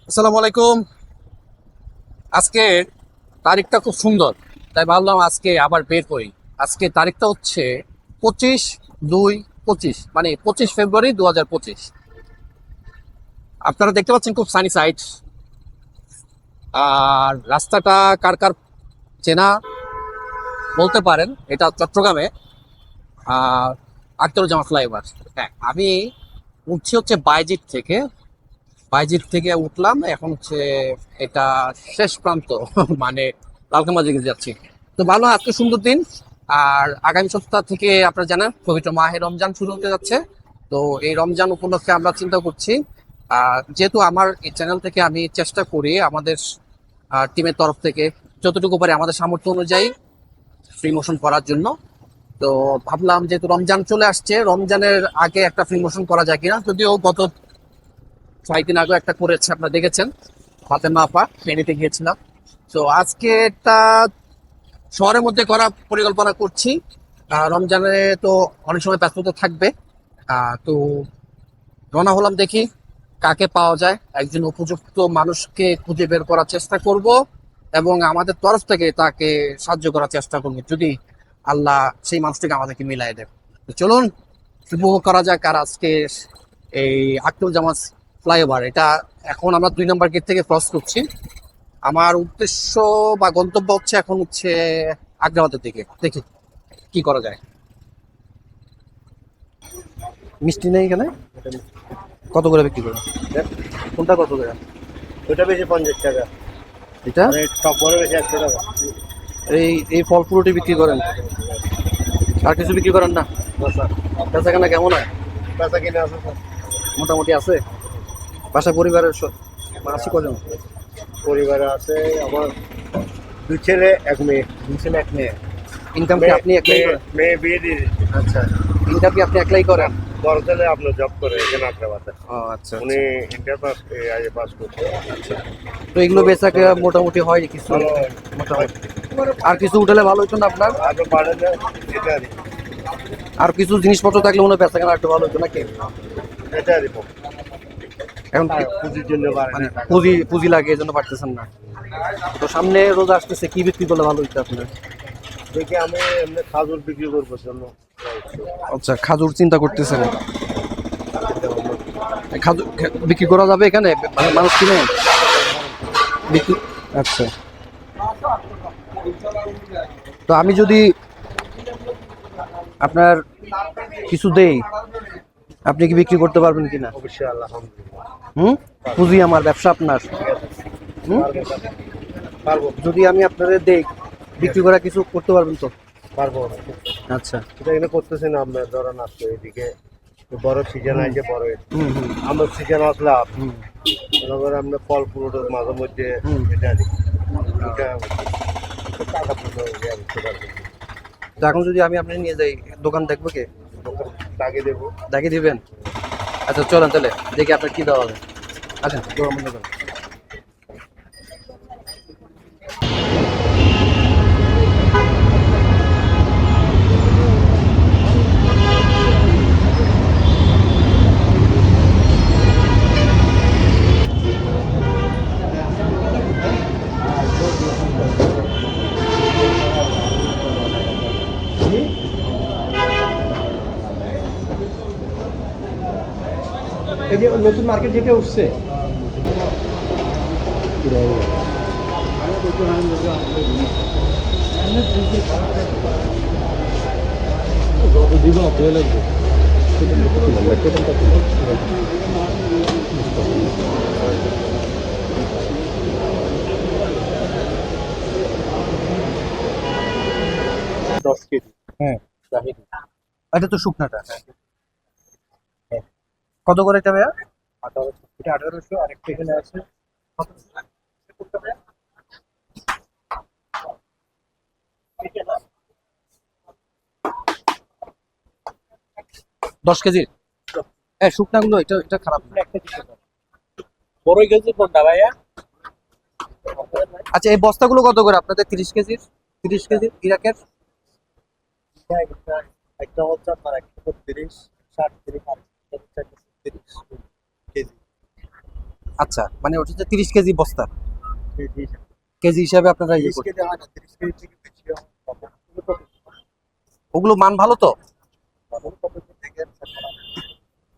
আসসালামু আলাইকুম। আজকের তারিখটা খুব সুন্দর, তাই ভাবলাম আজকে আবার বের করি। আজকে তারিখটা হচ্ছে 25/2/25, মানে 25 ফেব্রুয়ারি 2025। আপনারা দেখতে পাচ্ছেন খুব সানি সাইড। আর রাস্তাটা কার কার চেনা বলতে পারেন, এটা চট্টগ্রামে আহ আখতারুজ্জামান ফ্লাইওভার। হ্যাঁ, আমি উঠছি হচ্ছে বাইজিৎ থেকে উঠলাম, এখন হচ্ছে এটা শেষ প্রান্ত মানে লালকামার দিকে যাচ্ছি। তো ভালো, আজকে সুন্দর দিন। আর আগামী সপ্তাহ থেকে আপনারা জানেন পবিত্র মাহে রমজান শুরু হতে যাচ্ছে। তো এই রমজান উপলক্ষে আমরা চিন্তা করছি, যেহেতু আমার এই চ্যানেল থেকে আমি চেষ্টা করি আমাদের টিমের তরফ থেকে যতটুকু পারি আমাদের সামর্থ্য অনুযায়ী ফ্রি মোশন করার জন্য। তো ভাবলাম যেহেতু রমজান চলে আসছে, রমজানের আগে একটা ফ্রি মোশন করা যায় কিনা। যদিও গত 6 দিন আগে একটা করেছে, আপনারা দেখেছেন, ফাতেমা আপা ফেনীতে গিয়েছিলাম। তো আজকে একটা শহরের মধ্যে করার পরিকল্পনা করছি। রমজানে তো অনেক সময় ব্যস্ততা থাকবে। তো রওনা হলাম, দেখি কাকে পাওয়া যায়, একজন উপযুক্ত মানুষকে খুঁজে বের করার চেষ্টা করব এবং আমাদের তরফ থেকে তাকে সাহায্য করার চেষ্টা করবো, যদি আল্লাহ সেই মানুষটিকে আমাদেরকে মিলাই দেয়। তো চলুন উপভোগ করা যাক। আর আজকে এই আখতারুল জামান ফ্লাইওভার, এটা এখন আমরা 2 নম্বর গেট থেকে ক্রস করছি। আমার উদ্দেশ্য বা গন্তব্য হচ্ছে এখন হচ্ছে আগ্রাবাদের দিকে। দেখি কি করা যায়। মিষ্টি নেই এখানে? কত করে বিক্রি করে? কোনটা কত করে? ওটা বেশি 50 টাকা। এটা আর এই টপ বড় বেশি 100 টাকা। এই এই ফল ফ্রুটি বিক্রি করেন, আর কিছু বিক্রি করেন না? বসা বেচা কেনা কেমন হয়? পেঁচা কিনে আছে স্যার। মোটামুটি আছে। বাসা পরিবারের আছে কজন? পরিবারে আছে আমার 2 ছেলে 1 মেয়ে। দুই ছেলে এক মেয়ে। ইনকাম কি মেয়ে আপনি একলাই মেয়ে করেন? মেয়ে বিয়ে দিয়ে দিচ্ছে। আচ্ছা, ইনকাম কি আপনি একলাই করেন? বড় ছেলে আপনার জব করে এখানে আগ্রাবাদে। ও আচ্ছা উনি আচ্ছা ইন্টার পাস আইএ পাস করছে। আচ্ছা। তো এগুলো বেচা কেনা মোটামুটি হয় কিছু? ভালো মোটামুটি। আর কিছু উঠালে ভালো হতো না আপনার? আরো বাড়ে না, এটা আর আর কিছু জিনিসপত্র থাকলে মনে হয় বেচা কেনা একটু ভালো হতো নাকি? এটা আর এখন পুঁজির জন্য বাড়ে মানে না টাকা। পুঁজি পুঁজি লাগে, এই জন্য পারতেছেন না। তো সামনে রোজা আসতেছে, কি বিক্রি করলে ভালো হইতো আপনার? দেখি আমি এমনি খাজুর বিক্রি করবো জন্য আচ্ছা, খাজুর চিন্তা করতেছেন? খাজুর বিক্রি করা যাবে এখানে, মানে মানুষ কিনে বিক্রি? আচ্ছা। তো আমি যদি আপনার কিছু দেই, আপনি কি বিক্রি করতে পারবেন কিনা? অবশ্যই আলহামদুলিল্লাহ। হুম? পুঁজি আমার, ব্যবসা আপনার। হুম? পারবো স্যার, পারবো যদি আমি আপনাদের দেই, বিক্রি করা কিছু করতে পারবেন তো? পারবো। আচ্ছা। এটা এখানে করতেছি না আপনার, ধরেন আসছে এদিকে বড় সিজন হুম আছে, বড় হুম হুম আমার সিজন আসলে হুম মনে করেন আপনার ফল ফ্রুট মাঝে মধ্যে হুম। এটা আর কি। এটা টাকা পয়সা ইয়ে করতে পারবো। তো এখন যদি আমি আপনি নিয়ে যাই, দোকান দেখবো কে? দোকান লাগিয়ে দেবো। দেখিয়ে দিবেন? আচ্ছা চলেন তাহলে, দেখি আপনার কি দেওয়া হবে। আচ্ছা, দোকান বন্ধ করেন। এই যে নতুন মার্কেট যেটা উঠছে দশ কেজি হ্যাঁ, চাহিদা। এটা তো শুকনাটা। কত করে এটা ভাইয়া? 1800 আরেকটা এখানে আছে। 10 কেজি? হ্যাঁ, শুকনাগুলো, এটা এটা খারাপ না। বড় কেজি কোনটা ভাইয়া? আচ্ছা, এই বস্তাগুলো কত করে আপনাদের? 30 কেজির? 30 কেজির ইরাকের? একটা হচ্ছে আপনার 130, 60, 30, 30 কেজি। আচ্ছা, মানে ওটা হচ্ছে 30 কেজি বস্তা, কেজি কেজি হিসাবে আপনারা ইয়ে 30 করছেন। কেজি হয় না, 30 কেজি থেকে বেশি হয়। ওগুলো মান ভালো তো? দেখেন,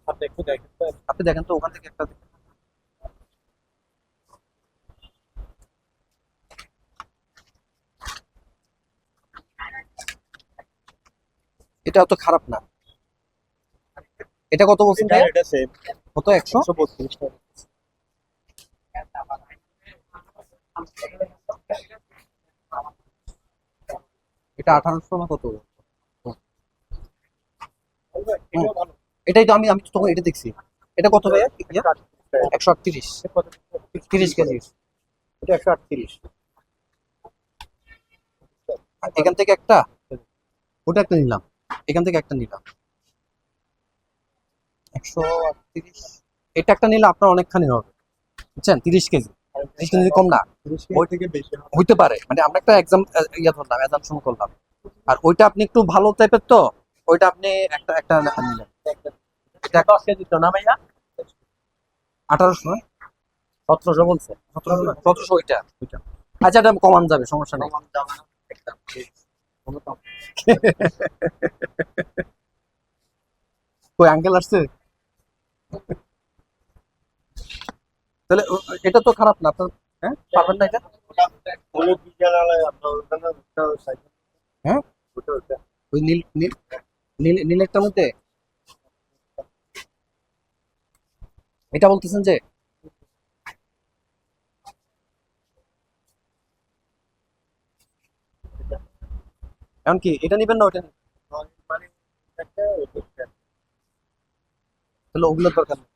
আপনি একটু দেখেন তো। আপনি দেখেন তো ওখান থেকে একটা, এটা অত খারাপ না। এটা কত বলছেন ভাইয়া? এটা সেম কত, 100? 132 টাকা। এটা 1800 না কত? এটাই তো আমি আমি তো তখন এটা দেখছি। এটা কত ভাইয়া? 138, 30 কেজি। এটা 138। এখান থেকে একটা, ওটা একটা নিলাম, এখান থেকে একটা নিলাম 138। এটা একটা নিলে আপনার অনেকখানি হবে, বুঝছেন? 30 কেজি, 30 কেজি কম না 30 কেজি থেকে বেশি হয়। হইতে পারে, মানে আমরা একটা এক্সাম ইয়া ধরলাম, অ্যাজাম্পশন করলাম। আর ওইটা আপনি একটু ভালো টাইপের তো, ওইটা আপনি একটা একটা নিলেন। এটা 10 কেজি তো না ভাইয়া? 1800 না? 1700 বলছে। 1700 ওইটা ওইটা। আচ্ছা, এটা কমান যাবে, সমস্যা নেই। কই আঙ্কেল আসছে? তাহলে এটা তো খারাপ না আপনার, হ্যাঁ পারবেন না এটা? ওগুলো বিকেলে আপনার ওখানে একটা সাইকেল। হ্যাঁ, ওটা ওই নীল নীল নীল নীলেরটার মধ্যে এটা বলতেছেন যে এমন কি এটা নিবেন না ওটা নিবেন? মানে একটা ওটা তাহলে ওগুলোর দরকার নেই,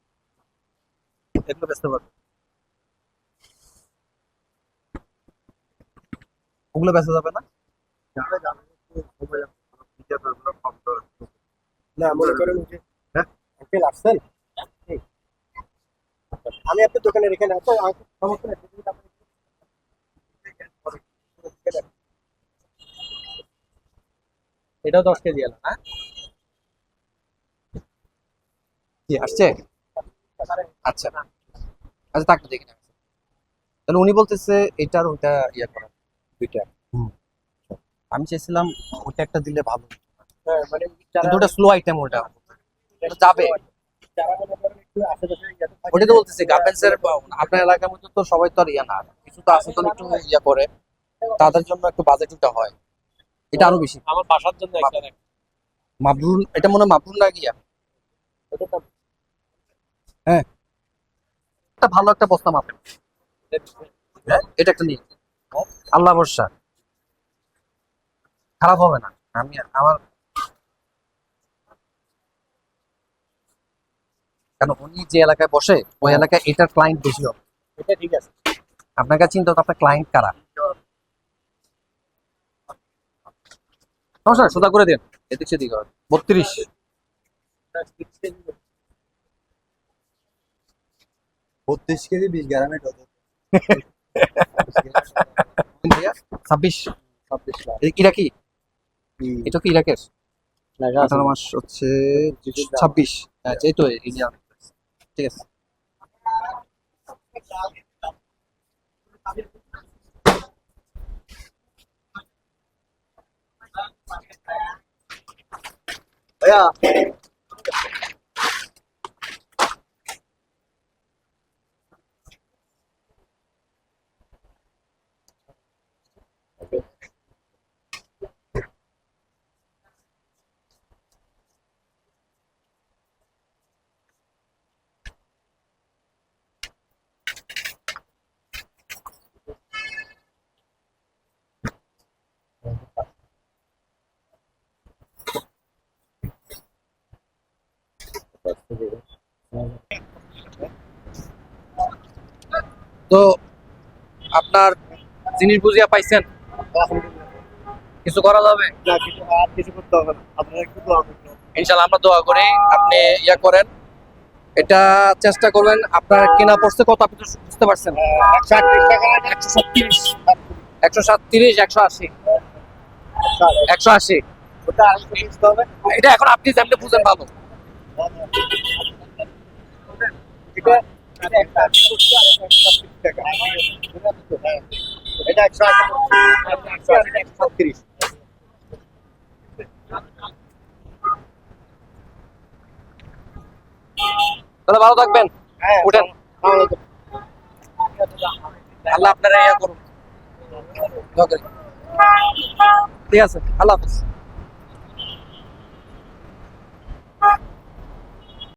এগুলো বেচতে পারবেন, ওগুলো বেচা যাবে না। যারা জানেন মোবাইল ফিচার গুলো কম করে। না মনে করেন যে হ্যাঁ, আঙ্কেল আসছেন, আমি আপনার দোকানে রেখে নেবো, সমস্যা নেই। এটাও 10 কেজি এলো, হ্যাঁ? কি আসছে? আচ্ছা আচ্ছা, তাকে দেখি না। তাহলে উনি বলতেছে এটার ওইটা ইয়া করা, দুইটা। হুম, আমি চাইছিলাম ওটা একটা দিলে ভালো হতো। হ্যাঁ মানে কিন্তু ওটা স্লো আইটেম, ওটা যাবে। যারা মনে করেন একটু আশেপাশে ইয়াতে থাকে, ওটাই তো বলতেছি, গার্মেন্টস এর আপনার এলাকার মধ্যে তো সবাই তো আর ইয়া না, কিছু তো আছে তো একটু ইয়া করে, তাদের জন্য একটু বাজেট ওটা হয়, এটা আরো বেশি। আমার বাসার জন্য একটা রাখ। মাবরুর, এটা মনে হয় মাবরুর না গিয়া। ওটা তো হ্যাঁ, একটা ভালো একটা বস্তা মাপেন। হ্যাঁ, এটা একটা নিয়ে আল্লাহ ভরসা, খারাপ হবে না। আমি আমার, কারণ উনি যে এলাকায় বসে ওই এলাকায় এটার ক্লায়েন্ট বেশি হবে। এটা ঠিক আছে। আপনার কাছে চিন্তা তো আপনার ক্লায়েন্ট কারা, সমস্যা নাই, সোজা করে দেন, এদিক সেদিক হবে। 32 32 কেজি 20 গ্রামের কত? 26, 26 লাখ। এটা কি, এটা কি ইরাকের? লাগা আছে। 18 মাস হচ্ছে 26। হ্যাঁ, এই তো ইন্ডিয়ান। ঠিক আছে। ভাইয়া তো আপনার জিনিস বুঝিয়া পাইছেন, কিছু করা যাবে? না কিছু আর কিছু করতে হবে না, আপনারা একটু দোয়া করতে হবে। ইনশাল্লাহ আমরা দোয়া করি, আপনি ইয়া করেন, এটা চেষ্টা করবেন। আপনার কেনা পড়ছে কত, আপনি তো বুঝতে পারছেন? 138 টাকা না? 137, 137, 180, 180। ওটা আরেকটু বুঝতে হবে। এটা এখন আপনি যেমনি বুঝেন ভালো। এটা এটা 138 তাহলে ভালো থাকবেন, হ্যাঁ উঠেন। আল্লাহ আপনারা ইয়া করুন। ঠিক আছে, আল্লাহ হাফেজ।